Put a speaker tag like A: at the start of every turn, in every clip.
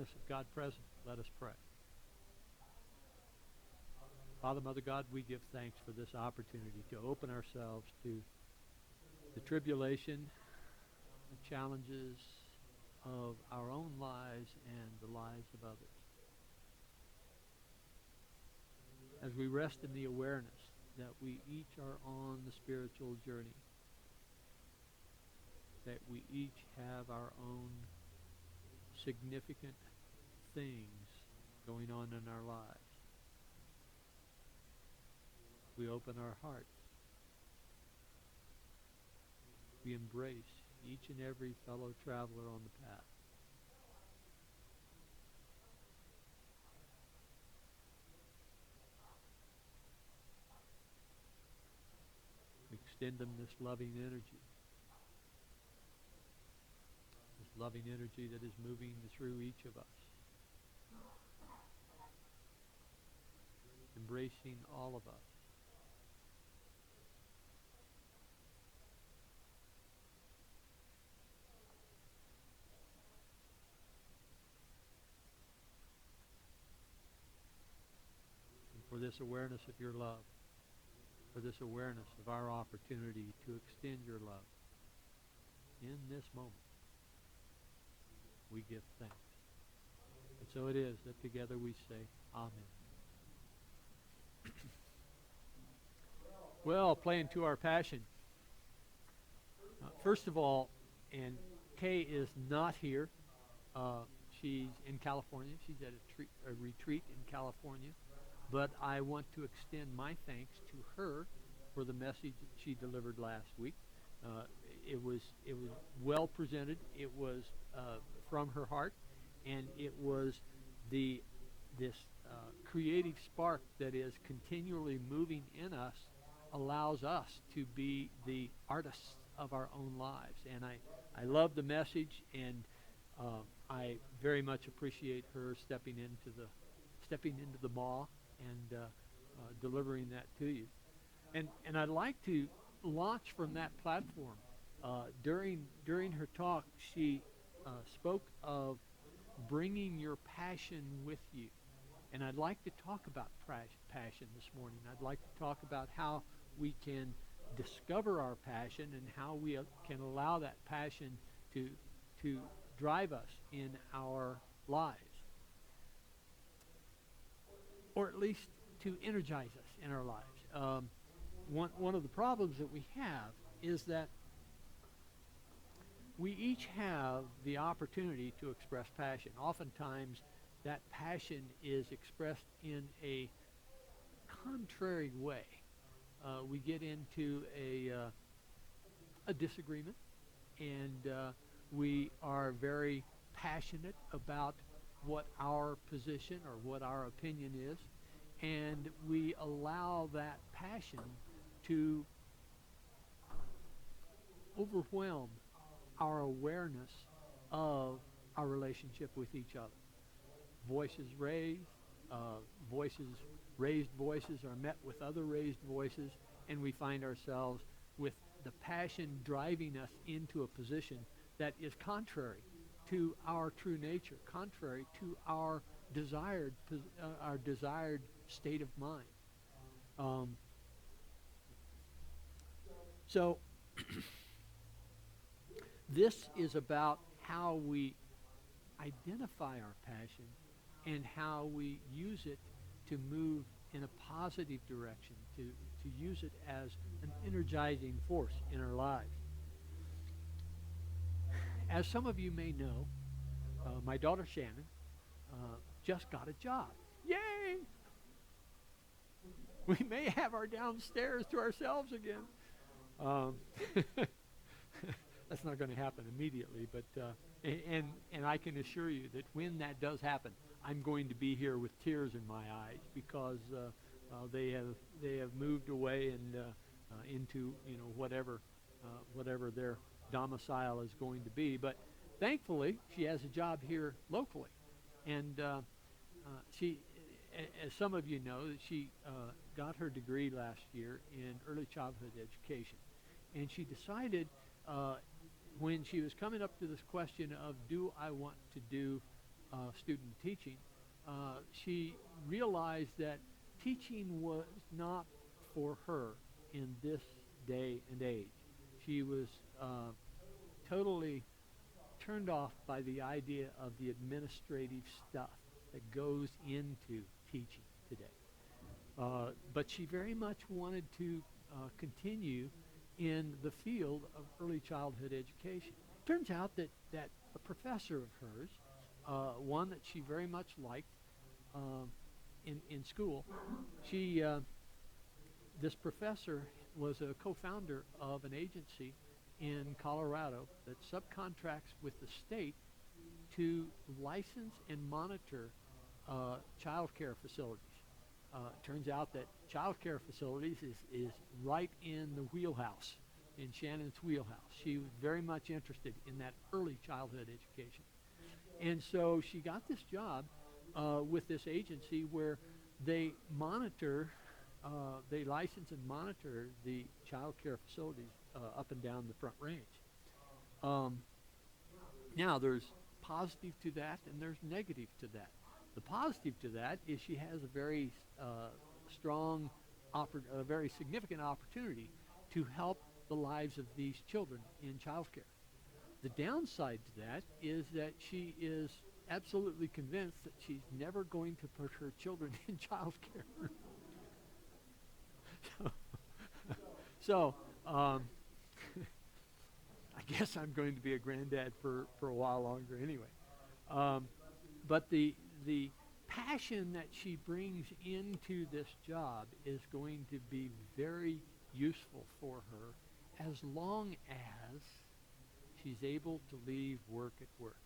A: Of God present, let us pray. Father, Mother God, we give thanks for this opportunity to open ourselves to the tribulation, the challenges of our own lives and the lives of others. As we rest in the awareness that we each are on the spiritual journey, that we each have our own significant things going on in our lives. We open our hearts. We embrace each and every fellow traveler on the path. We extend them this loving energy. This loving energy that is moving through each of us. Embracing all of us. And for this awareness of your love, for this awareness of our opportunity to extend your love in this moment, we give thanks. And so it is that together we say, Amen. Well, playing to our passion. First of all, and Kay is not here. She's in California. She's at a retreat in California. But I want to extend my thanks to her for the message that she delivered last week. It was well presented. It was from her heart, and it was this creative spark that is continually moving in us, allows us to be the artists of our own lives. And I love the message, and I very much appreciate her stepping into the maw and delivering that to you. And I'd like to launch from that platform. During her talk, she spoke of bringing your passion with you. And I'd like to talk about passion this morning. I'd like to talk about how we can discover our passion and how we can allow that passion to drive us in our lives, or at least to energize us in our lives. One of the problems that we have is that we each have the opportunity to express passion. Oftentimes, that passion is expressed in a contrary way. We get into a disagreement, and we are very passionate about what our position or what our opinion is, and we allow that passion to overwhelm our awareness of our relationship with each other. Voices raised, raised voices are met with other raised voices, and we find ourselves with the passion driving us into a position that is contrary to our true nature, contrary to our desired state of mind. So this is about how we identify our passion and how we use it to move in a positive direction, to use it as an energizing force in our lives. As some of you may know, my daughter Shannon just got a job. Yay! We may have our downstairs to ourselves again. That's not going to happen immediately, but and I can assure you that when that does happen, I'm going to be here with tears in my eyes, because they have moved away and into whatever their domicile is going to be. But thankfully, she has a job here locally, and she, as some of you know, she got her degree last year in early childhood education, and she decided when she was coming up to this question of, do I want to do student teaching, she realized that teaching was not for her in this day and age. She was totally turned off by the idea of the administrative stuff that goes into teaching today. But she very much wanted to continue in the field of early childhood education. Turns out that a professor of hers, one that she very much liked in school, this professor was a co-founder of an agency in Colorado that subcontracts with the state to license and monitor child care facilities. Turns out that child care facilities is right in the wheelhouse, in Shannon's wheelhouse. She was very much interested in that early childhood education. And so she got this job with this agency where they license and monitor the child care facilities up and down the Front Range. Now, there's positive to that and there's negative to that. The positive to that is she has a very a very significant opportunity to help the lives of these children in child care. The downside to that is that she is absolutely convinced that she's never going to put her children in child care. So I guess I'm going to be a granddad for a while longer anyway. But the passion that she brings into this job is going to be very useful for her as long as she's able to leave work at work.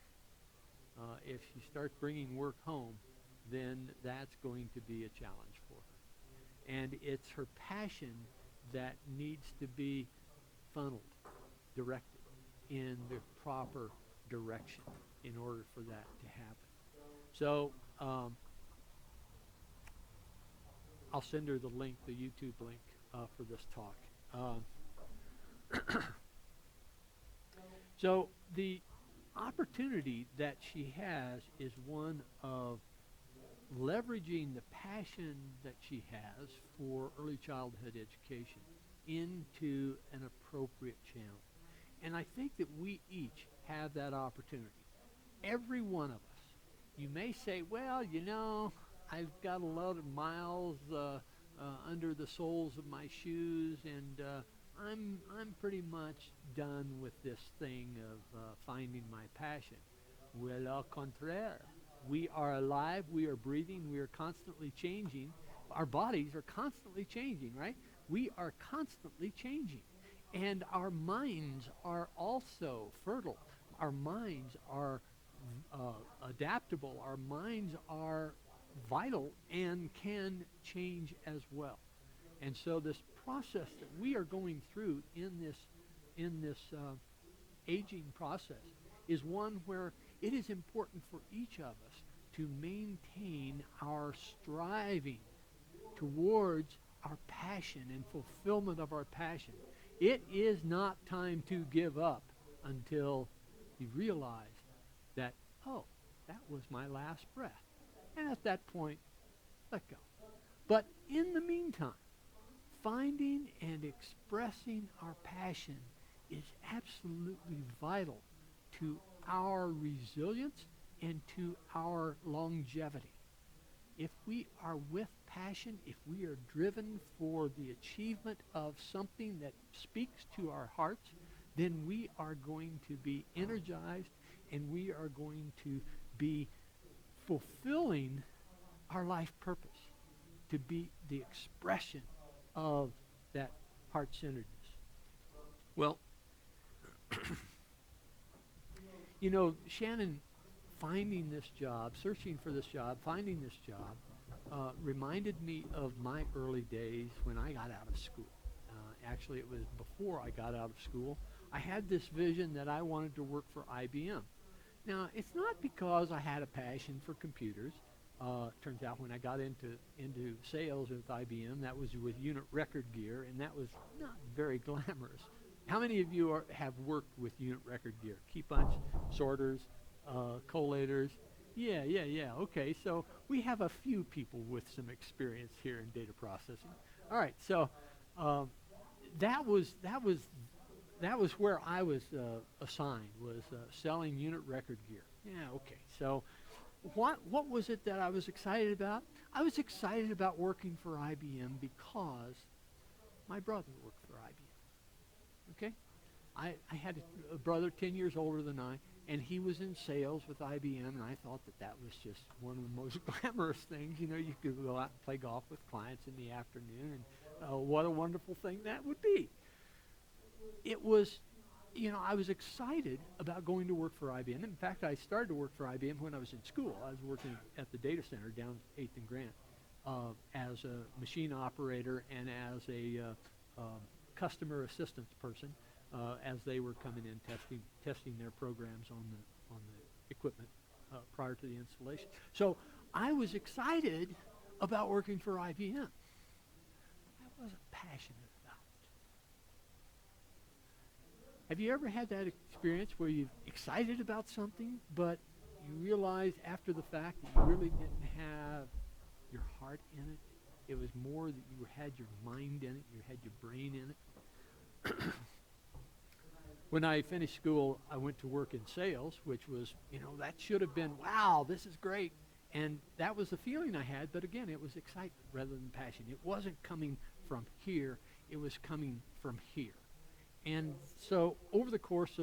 A: If she starts bringing work home, then that's going to be a challenge for her. And it's her passion that needs to be funneled, directed in the proper direction in order for that to happen. So I'll send her the link, the YouTube link for this talk. So the opportunity that she has is one of leveraging the passion that she has for early childhood education into an appropriate channel. And I think that we each have that opportunity. Every one of us. You may say, well, I've got a lot of miles under the soles of my shoes, and I'm pretty much done with this thing of finding my passion. Well, au contraire. We are alive, we are breathing, we are constantly changing. Our bodies are constantly changing, right? We are constantly changing. And our minds are also fertile. Our minds are adaptable. Our minds are vital and can change as well. And so this process that we are going through in this aging process is one where it is important for each of us to maintain our striving towards our passion and fulfillment of our passion. It is not time to give up until you realize that, oh, that was my last breath. And at that point, let go. But in the meantime, finding and expressing our passion is absolutely vital to our resilience and to our longevity. If we are with passion, if we are driven for the achievement of something that speaks to our hearts, then we are going to be energized and we are going to be fulfilling our life purpose, to be the expression of that heart-centeredness. Well, Shannon finding this job, searching for this job, finding this job, reminded me of my early days when I got out of school. Actually, it was before I got out of school. I had this vision that I wanted to work for IBM. Now, it's not because I had a passion for computers. Turns out when I got into sales with IBM, that was with unit record gear, and that was not very glamorous. How many of you have worked with unit record gear? Key punch, sorters, collators. Yeah. Okay, so we have a few people with some experience here in data processing. All right, so um, that was that was that was where I was assigned, was selling unit record gear. Yeah, okay. So what was it that I was excited about? I was excited about working for IBM because my brother worked for IBM. Okay, I had a brother 10 years older than I, and he was in sales with IBM, and I thought that that was just one of the most glamorous things. You know, you could go out and play golf with clients in the afternoon, and what a wonderful thing that would be. It was, I was excited about going to work for IBM. In fact, I started to work for IBM when I was in school. I was working at the data center down 8th and Grant as a machine operator and as a customer assistance person as they were coming in testing their programs on the equipment prior to the installation. So I was excited about working for IBM. I wasn't passionate about it. Have you ever had that experience where you're excited about something, but you realize after the fact that you really didn't have your heart in it? It was more that you had your mind in it, you had your brain in it. When I finished school, I went to work in sales, which was, that should have been, wow, this is great. And that was the feeling I had, but again, it was excitement rather than passion. It wasn't coming from here, it was coming from here. And so over the course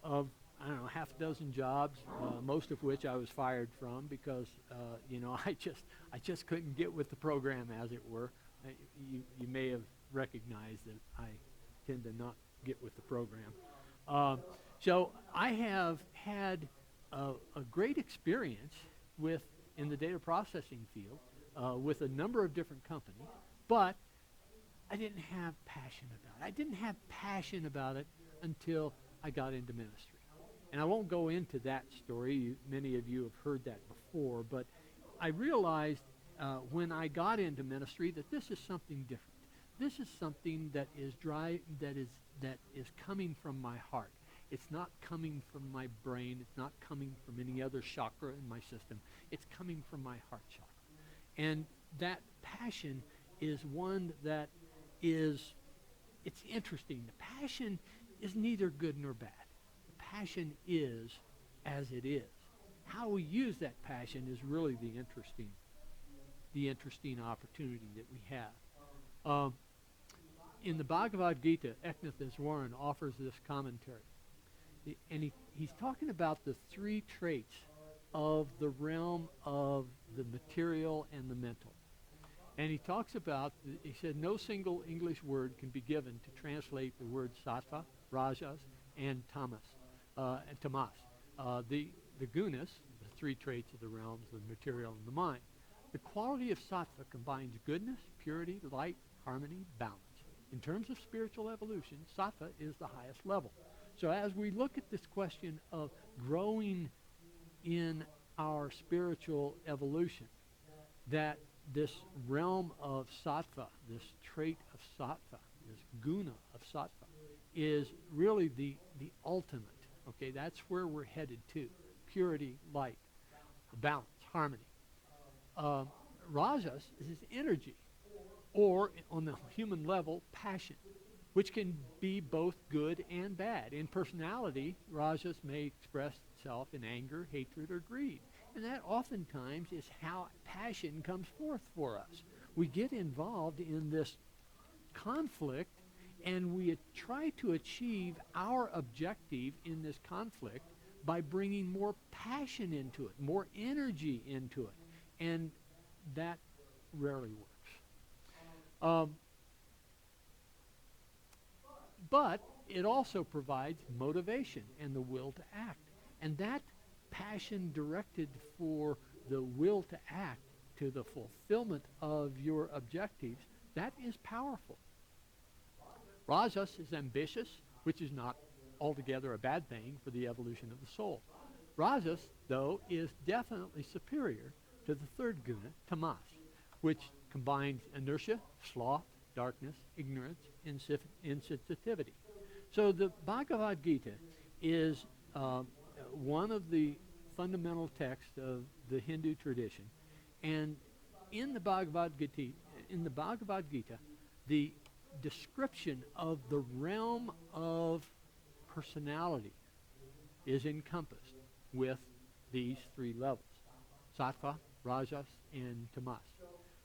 A: of I don't know, half a dozen jobs, most of which I was fired from because, I just couldn't get with the program, as it were. You may have recognized that I tend to not get with the program. So I have had a great experience in the data processing field with a number of different companies, but I didn't have passion about it. I didn't have passion about it until I got into ministry. And I won't go into that story. Many of you have heard that before, but I realized when I got into ministry that this is something different. This is something that is that is coming from my heart. It's not coming from my brain. It's not coming from any other chakra in my system. It's coming from my heart chakra. And that passion is one that it's interesting. The passion is neither good nor bad. The passion is as it is. How we use that passion is really the interesting opportunity that we have. In the Bhagavad Gita, Eknathaswaran offers this commentary. And he's talking about the three traits of the realm of the material and the mental. And he talks about, he said, no single English word can be given to translate the words sattva, rajas, and tamas. The gunas, the three traits of the realms of the material and the mind. The quality of sattva combines goodness, purity, light, harmony, balance. In terms of spiritual evolution, sattva is the highest level. So as we look at this question of growing in our spiritual evolution, that this realm of sattva, this trait of sattva, this guna of sattva, is really the ultimate. Okay, that's where we're headed to. Purity, light, balance, harmony. Rajas is energy, or on the human level, passion, which can be both good and bad. In personality, rajas may express itself in anger, hatred, or greed. And that oftentimes is how passion comes forth for us. We get involved in this conflict, and we try to achieve our objective in this conflict by bringing more passion into it, more energy into it. And that rarely works. But it also provides motivation and the will to act. And that passion directed for the will to act to the fulfillment of your objectives, that is powerful. Rajas is ambitious, which is not altogether a bad thing for the evolution of the soul. Rajas, though, is definitely superior to the third guna, tamas, which combines inertia, sloth, darkness, ignorance, insensitivity. So the Bhagavad Gita is one of the fundamental text of the Hindu tradition. And in the Bhagavad Gita, the description of the realm of personality is encompassed with these three levels: sattva, rajas, and tamas.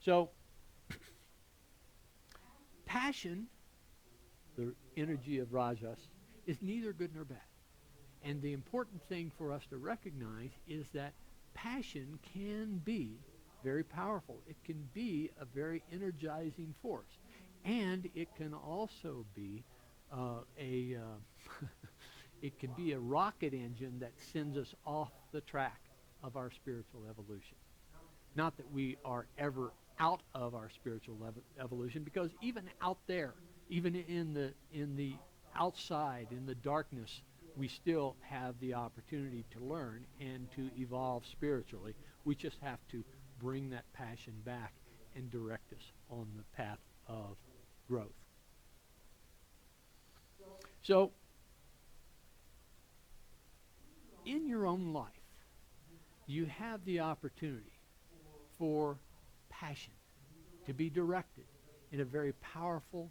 A: So, passion, the energy of rajas, is neither good nor bad. And the important thing for us to recognize is that passion can be very powerful. It can be a very energizing force. And it can also be it can be a rocket engine that sends us off the track of our spiritual evolution. Not that we are ever out of our spiritual evolution, because even out there, even in the outside, in the darkness, we still have the opportunity to learn and to evolve spiritually. We just have to bring that passion back and direct us on the path of growth. So, in your own life, you have the opportunity for passion to be directed in a very powerful,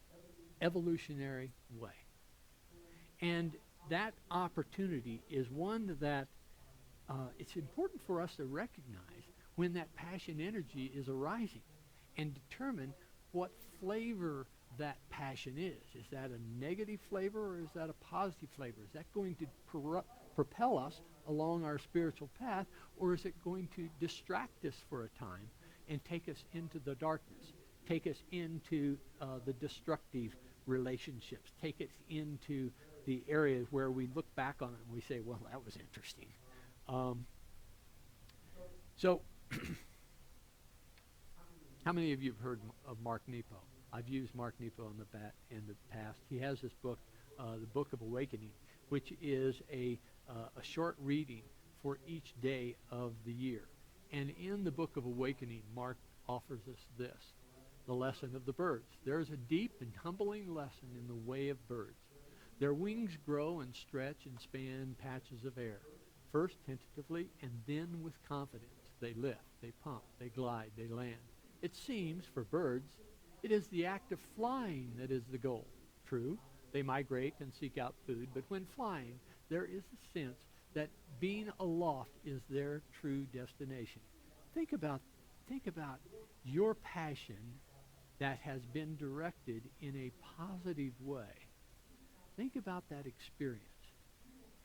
A: evolutionary way. And that opportunity is one that it's important for us to recognize when that passion energy is arising and determine what flavor that passion is. Is that a negative flavor or is that a positive flavor? Is that going to propel us along our spiritual path, or is it going to distract us for a time and take us into the darkness, take us into the destructive relationships, take us into the areas where we look back on it and we say, well, that was interesting. So, how many of you have heard of Mark Nepo? I've used Mark Nepo in the past. He has this book, the Book of Awakening, which is a short reading for each day of the year. And in the Book of Awakening, Mark offers us this, the lesson of the birds. There is a deep and humbling lesson in the way of birds. Their wings grow and stretch and span patches of air, first tentatively and then with confidence. They lift, they pump, they glide, they land. It seems, for birds, it is the act of flying that is the goal. True, they migrate and seek out food, but when flying, there is a sense that being aloft is their true destination. Think about your passion that has been directed in a positive way. Think about that experience.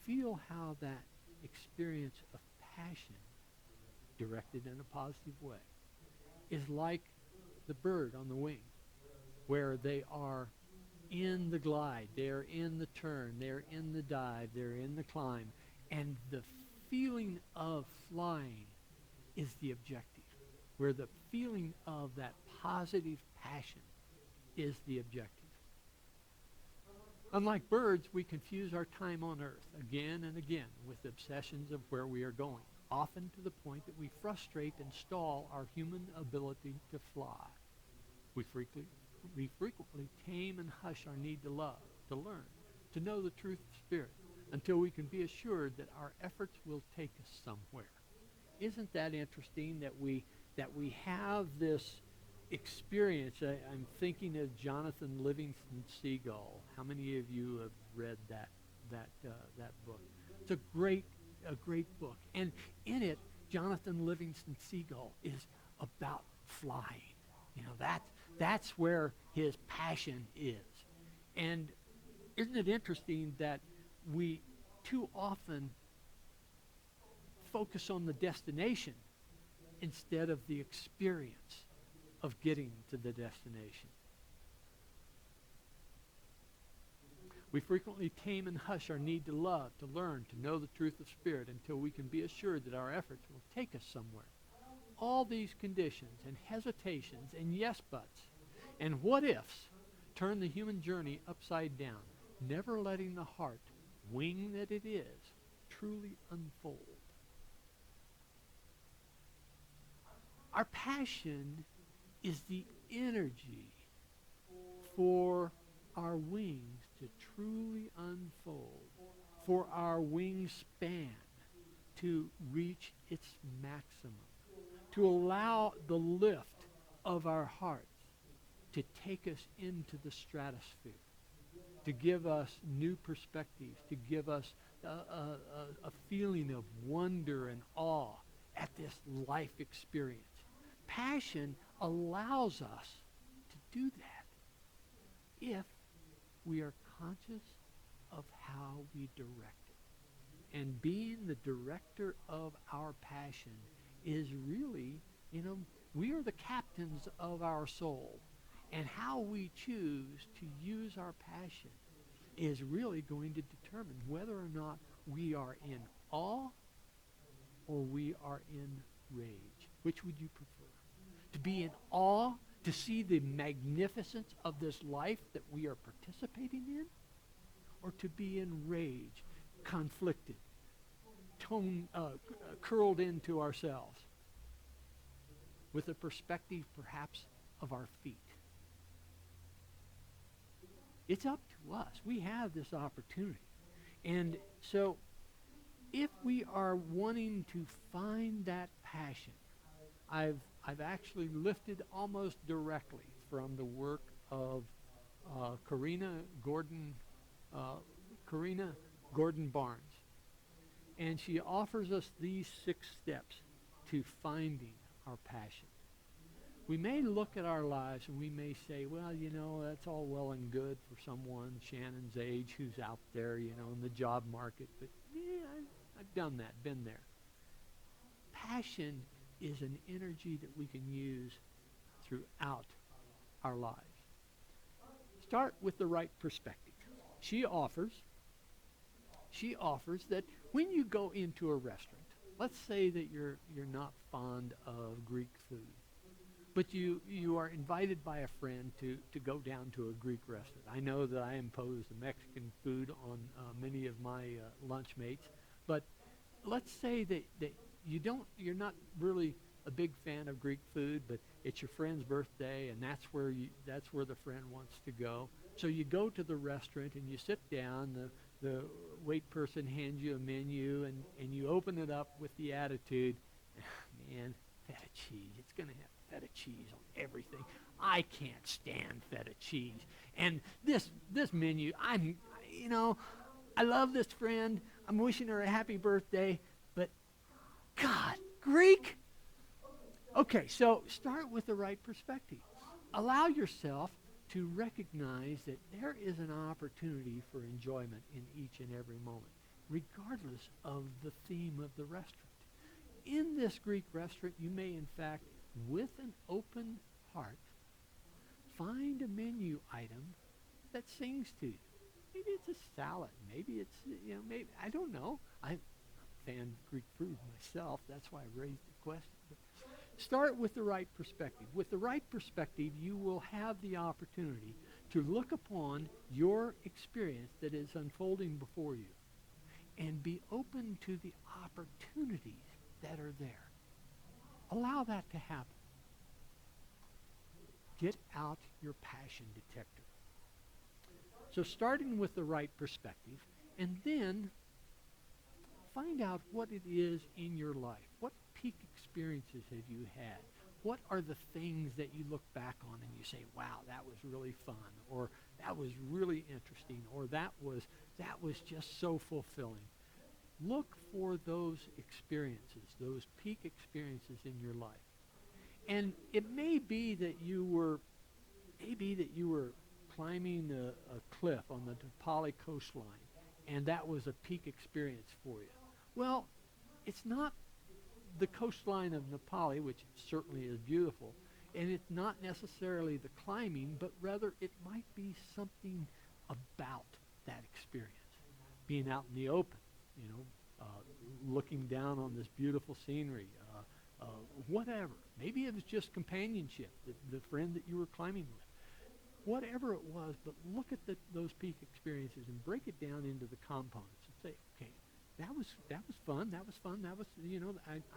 A: Feel how that experience of passion directed in a positive way is like the bird on the wing, where they are in the glide, they're in the turn, they're in the dive, they're in the climb, and the feeling of flying is the objective, where the feeling of that positive passion is the objective. Unlike birds, we confuse our time on earth again and again with obsessions of where we are going, often to the point that we frustrate and stall our human ability to fly. We frequently tame and hush our need to love, to learn, to know the truth of spirit, until we can be assured that our efforts will take us somewhere. Isn't that interesting that we have this experience? I'm thinking of Jonathan Livingston Seagull. How many of you have read that book? It's a great book, and in it, Jonathan Livingston Seagull is about flying. You know, that's where his passion is. And isn't it interesting that we too often focus on the destination instead of the experience of getting to the destination? We frequently tame and hush our need to love, to learn, to know the truth of spirit until we can be assured that our efforts will take us somewhere. All these conditions and hesitations and yes buts and what ifs turn the human journey upside down, never letting the heart, wing that it is, truly unfold. Our passion is the energy for our wings to truly unfold, for our wingspan to reach its maximum, to allow the lift of our hearts to take us into the stratosphere, to give us new perspectives, to give us a feeling of wonder and awe at this life experience. Passion allows us to do that if we are conscious of how we direct it. And being the director of our passion is really, we are the captains of our soul. And how we choose to use our passion is really going to determine whether or not we are in awe or we are in rage. Which would you prefer? To be in awe, to see the magnificence of this life that we are participating in, or to be in rage, conflicted, curled into ourselves, with a perspective perhaps of our feet. It's up to us. We have this opportunity. And so if we are wanting to find that passion, I've actually lifted almost directly from the work of Karina Gordon Barnes. And she offers us these 6 steps to finding our passion. We may look at our lives and we may say, well, that's all well and good for someone Shannon's age who's out there, in the job market. But I've done that, been there. Passion is an energy that we can use throughout our lives. Start with the right perspective. She offers that when you go into a restaurant, let's say that you're not fond of Greek food, but you are invited by a friend to go down to a Greek restaurant. I know that I impose the Mexican food on many of my lunch mates, but let's say that you're not really a big fan of Greek food, but it's your friend's birthday, and that's where the friend wants to go. So you go to the restaurant and you sit down. The wait person hands you a menu, and you open it up with the attitude, man, feta cheese. It's going to have feta cheese on everything. I can't stand feta cheese. And this menu, I love this friend. I'm wishing her a happy birthday, but God, Greek? Okay, so start with the right perspective. Allow yourself to recognize that there is an opportunity for enjoyment in each and every moment, regardless of the theme of the restaurant. In this Greek restaurant, you may, in fact, with an open heart, find a menu item that sings to you. Maybe it's a salad. Maybe it's, maybe, I don't know. I'm a fan of Greek food myself. That's why I raised the question. But start with the right perspective. With the right perspective, you will have the opportunity to look upon your experience that is unfolding before you and be open to the opportunities that are there. Allow that to happen. Get out your passion detector. So starting with the right perspective, and then find out what it is in your life. What peak experiences have you had? What are the things that you look back on and you say, wow, that was really fun, or that was really interesting, or that was just so fulfilling. Look for those experiences, those peak experiences in your life. And it may be that you were climbing a cliff on the Nepali coastline, and that was a peak experience for you. Well, it's not the coastline of Nepali, which certainly is beautiful, and it's not necessarily the climbing, but rather it might be something about that experience. Being out in the open, looking down on this beautiful scenery, whatever. Maybe it was just companionship, the friend that you were climbing with. Whatever it was, but look at those peak experiences and break it down into the components and say, okay, that was fun,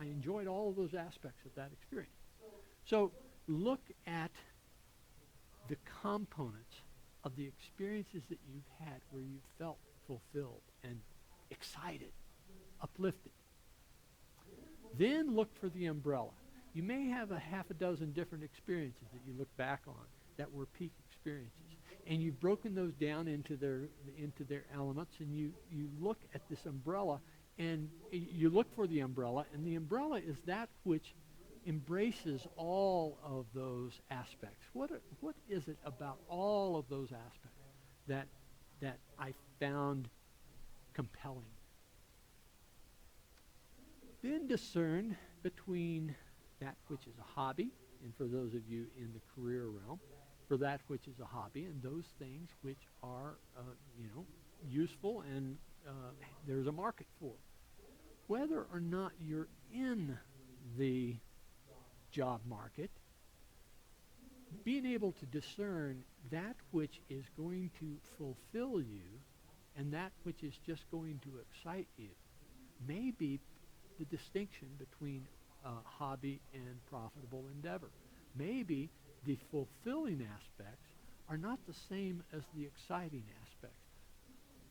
A: I enjoyed all of those aspects of that experience. So look at the components of the experiences that you've had where you felt fulfilled and excited, uplifted. Then look for the umbrella. You may have a half a dozen different experiences that you look back on that were peak experiences. And you've broken those down into their elements, and you look at this umbrella, and you look for the umbrella, and the umbrella is that which embraces all of those aspects. What is it about all of those aspects that I found compelling? Then discern between that which is a hobby, and for those of you in the career realm, for that which is a hobby, and those things which are, useful and there's a market for. Whether or not you're in the job market, being able to discern that which is going to fulfill you and that which is just going to excite you may be the distinction between hobby and profitable endeavor. Maybe the fulfilling aspects are not the same as the exciting aspects.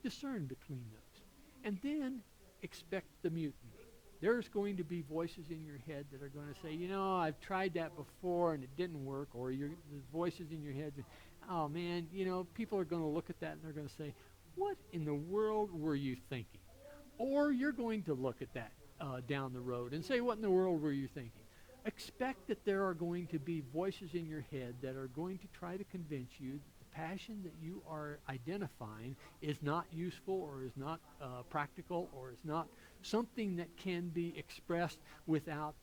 A: Discern between those. And then expect the mutiny. There's going to be voices in your head that are going to say, I've tried that before and it didn't work. Or the voices in your head, oh man, people are going to look at that and they're going to say, what in the world were you thinking? Or you're going to look at that down the road and say, what in the world were you thinking? Expect that there are going to be voices in your head that are going to try to convince you that the passion that you are identifying is not useful or is not practical or is not something that can be expressed without,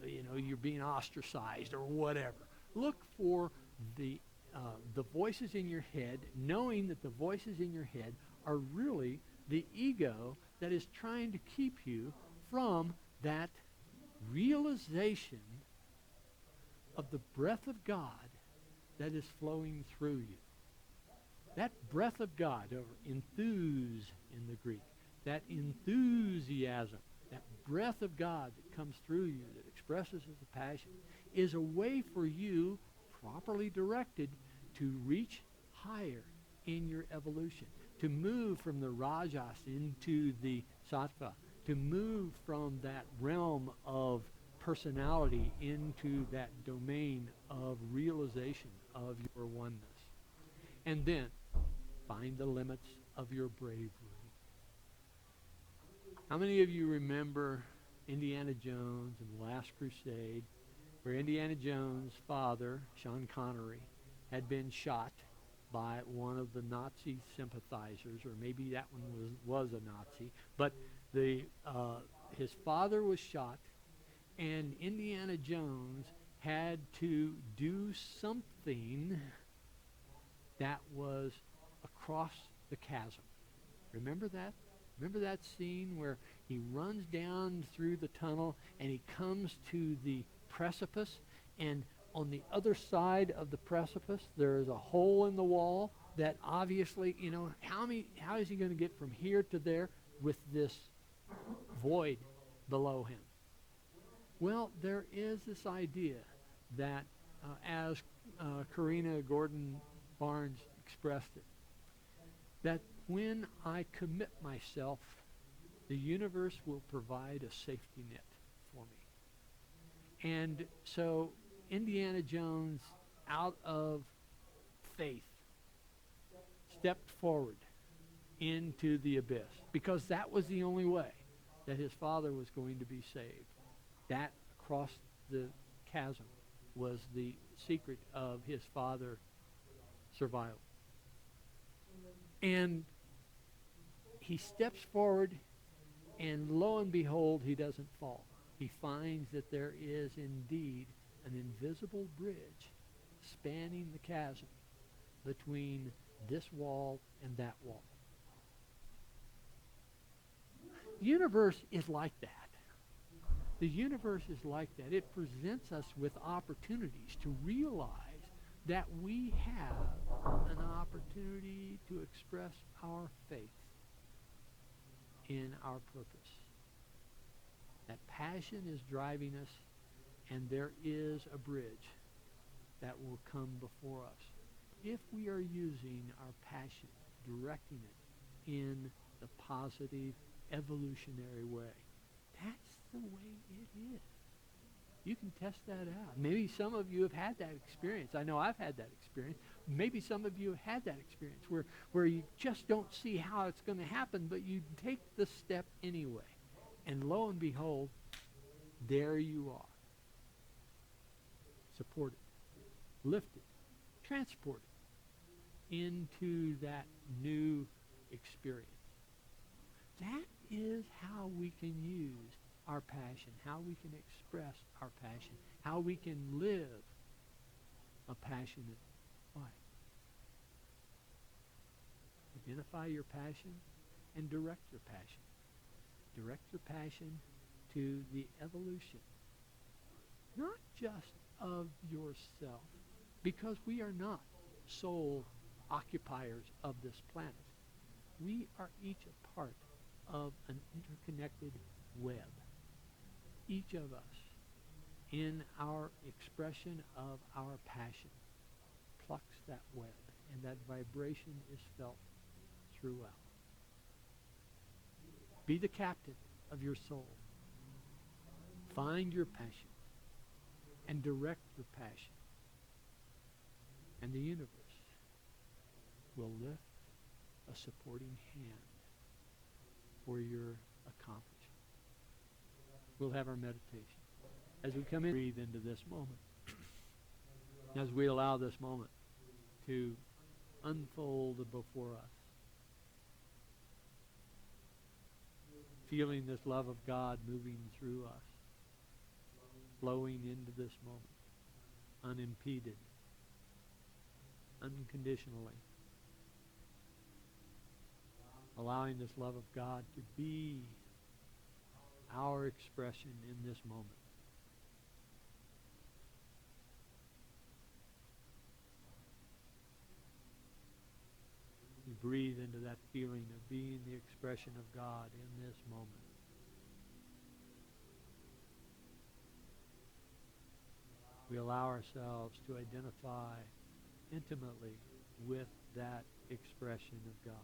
A: you're being ostracized or whatever. Look for the voices in your head, knowing that the voices in your head are really the ego that is trying to keep you from that realization of the breath of God that is flowing through you. That breath of God, or enthuse in the Greek, that enthusiasm, that breath of God that comes through you, that expresses as a passion, is a way for you, properly directed, to reach higher in your evolution, to move from the rajas into the sattva, to move from that realm of personality into that domain of realization of your oneness. And then find the limits of your bravery. How many of you remember Indiana Jones and the Last Crusade, where Indiana Jones' father, Sean Connery, had been shot by one of the Nazi sympathizers, or maybe that one was a Nazi, but his father was shot, and Indiana Jones had to do something that was across the chasm. Remember that? Remember that scene where he runs down through the tunnel and he comes to the precipice, and on the other side of the precipice there is a hole in the wall that obviously, how is he going to get from here to there with this void below him? Well, there is this idea that, as Karina Gordon Barnes expressed it, that when I commit myself, the universe will provide a safety net for me. And so Indiana Jones, out of faith, stepped forward into the abyss, because that was the only way that his father was going to be saved. That across the chasm was the secret of his father's survival. And he steps forward, and lo and behold, he doesn't fall. He finds that there is indeed an invisible bridge spanning the chasm between this wall and that wall. The universe is like that. The universe is like that. It presents us with opportunities to realize that we have an opportunity to express our faith in our purpose. That passion is driving us, and there is a bridge that will come before us if we are using our passion, directing it in the positive, evolutionary way. That's the way it is. You can test that out. Maybe some of you have had that experience. I know I've had that experience. Maybe some of you have had that experience where you just don't see how it's going to happen, but you take the step anyway. And lo and behold, there you are. Supported, lifted, transported into that new experience. That is how we can use our passion, how we can express our passion, how we can live a passionate life. Identify your passion and direct your passion. Direct your passion to the evolution, not just of yourself, because we are not sole occupiers of this planet. We are each a part of an interconnected web. Each of us, in our expression of our passion, plucks that web, and that vibration is felt throughout. Be the captain of your soul. Find your passion and direct your passion. And the universe will lift a supporting hand for your accomplishment. We'll have our meditation. As we come in, breathe into this moment. As we allow this moment to unfold before us. Feeling this love of God moving through us. Flowing into this moment. Unimpeded. Unconditionally. Allowing this love of God to be our expression in this moment. We breathe into that feeling of being the expression of God in this moment. We allow ourselves to identify intimately with that expression of God.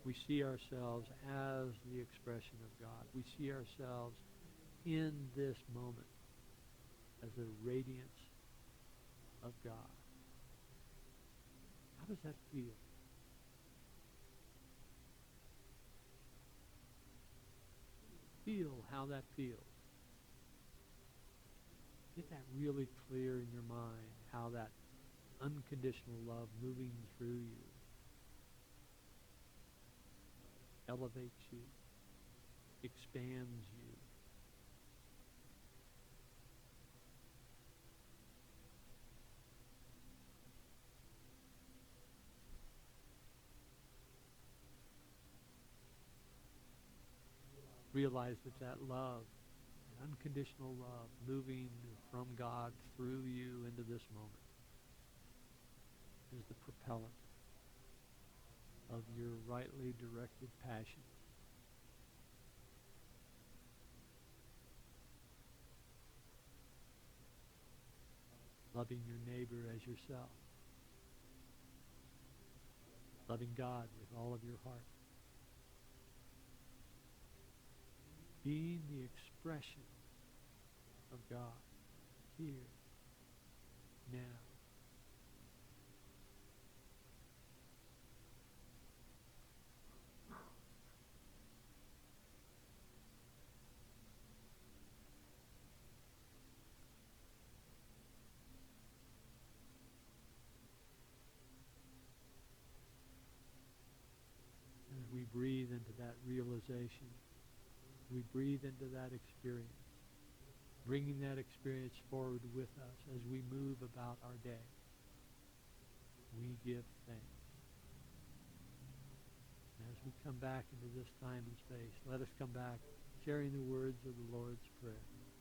A: We see ourselves as the expression of God. We see ourselves in this moment as the radiance of God. How does that feel? Feel how that feels. Get that really clear in your mind, how that unconditional love moving through you elevates you, expands you. Realize that love, that unconditional love moving from God through you into this moment is the propellant of your rightly directed passion. Loving your neighbor as yourself. Loving God with all of your heart. Being the expression of God here, now. As we breathe into that realization, we breathe into that experience, bringing that experience forward with us as we move about our day. We give thanks. And as we come back into this time and space, let us come back sharing the words of the Lord's Prayer.